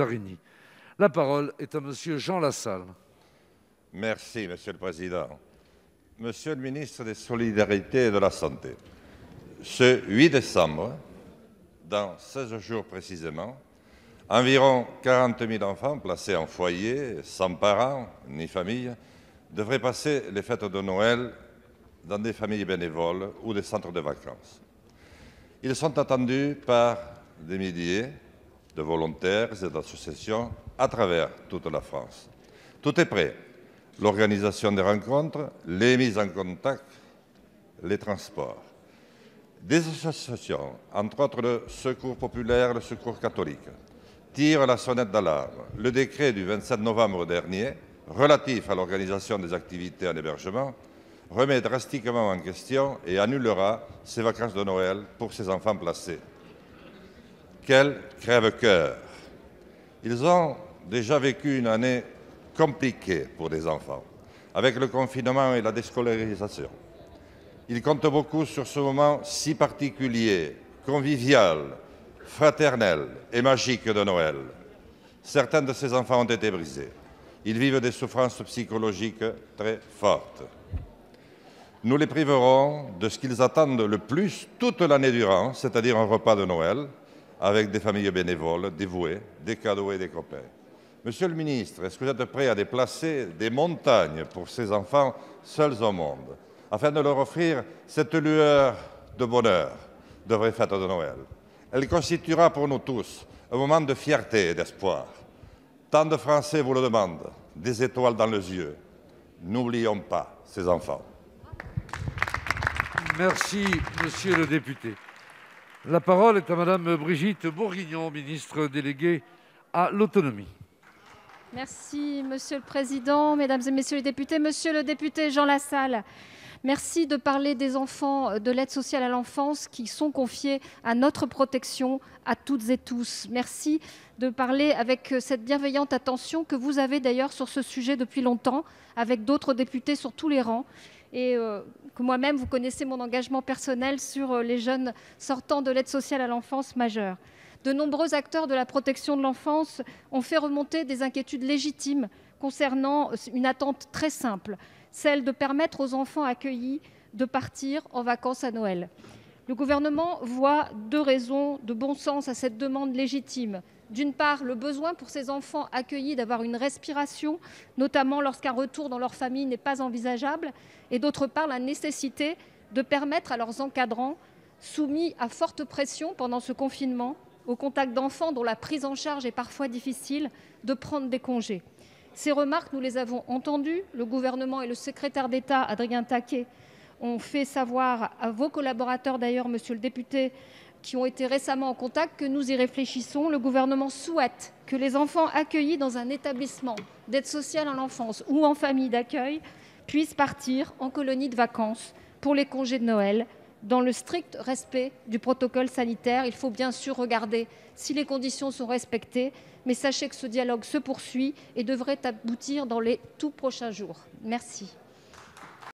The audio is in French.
Zarini. La parole est à Monsieur Jean Lassalle. Merci, Monsieur le Président. Monsieur le ministre des Solidarités et de la Santé, ce 8 décembre, dans 16 jours précisément, environ 40 000 enfants placés en foyer, sans parents ni famille, devraient passer les fêtes de Noël dans des familles bénévoles ou des centres de vacances. Ils sont attendus par des milliers de volontaires et d'associations à travers toute la France. Tout est prêt. L'organisation des rencontres, les mises en contact, les transports. Des associations, entre autres le Secours populaire, le Secours catholique, tirent la sonnette d'alarme. Le décret du 27 novembre dernier, relatif à l'organisation des activités en hébergement, remet drastiquement en question et annulera ces vacances de Noël pour ces enfants placés. Quel crève-cœur! Ils ont déjà vécu une année compliquée pour des enfants, avec le confinement et la déscolarisation. Ils comptent beaucoup sur ce moment si particulier, convivial, fraternel et magique de Noël. Certains de ces enfants ont été brisés. Ils vivent des souffrances psychologiques très fortes. Nous les priverons de ce qu'ils attendent le plus toute l'année durant, c'est-à-dire un repas de Noël, avec des familles bénévoles, dévouées, des cadeaux et des copains. Monsieur le ministre, est-ce que vous êtes prêt à déplacer des montagnes pour ces enfants seuls au monde, afin de leur offrir cette lueur de bonheur de vraies fêtes de Noël? Elle constituera pour nous tous un moment de fierté et d'espoir. Tant de Français vous le demandent, des étoiles dans les yeux. N'oublions pas ces enfants. Merci, Monsieur le député. La parole est à Madame Brigitte Bourguignon, ministre déléguée à l'autonomie. Merci, Monsieur le Président, Mesdames et Messieurs les députés. Monsieur le député Jean Lassalle, merci de parler des enfants de l'aide sociale à l'enfance qui sont confiés à notre protection, à toutes et tous. Merci de parler avec cette bienveillante attention que vous avez d'ailleurs sur ce sujet depuis longtemps, avec d'autres députés sur tous les rangs. Et que moi-même, vous connaissez mon engagement personnel sur les jeunes sortant de l'aide sociale à l'enfance majeure. De nombreux acteurs de la protection de l'enfance ont fait remonter des inquiétudes légitimes concernant une attente très simple, celle de permettre aux enfants accueillis de partir en vacances à Noël. Le gouvernement voit deux raisons de bon sens à cette demande légitime. D'une part, le besoin pour ces enfants accueillis d'avoir une respiration, notamment lorsqu'un retour dans leur famille n'est pas envisageable, et d'autre part, la nécessité de permettre à leurs encadrants, soumis à forte pression pendant ce confinement, au contact d'enfants dont la prise en charge est parfois difficile, de prendre des congés. Ces remarques, nous les avons entendues. Le gouvernement et le secrétaire d'État, Adrien Taquet, ont fait savoir à vos collaborateurs, d'ailleurs, monsieur le député, qui ont été récemment en contact, que nous y réfléchissons. Le gouvernement souhaite que les enfants accueillis dans un établissement d'aide sociale à l'enfance ou en famille d'accueil puissent partir en colonie de vacances pour les congés de Noël, dans le strict respect du protocole sanitaire. Il faut bien sûr regarder si les conditions sont respectées, mais sachez que ce dialogue se poursuit et devrait aboutir dans les tout prochains jours. Merci.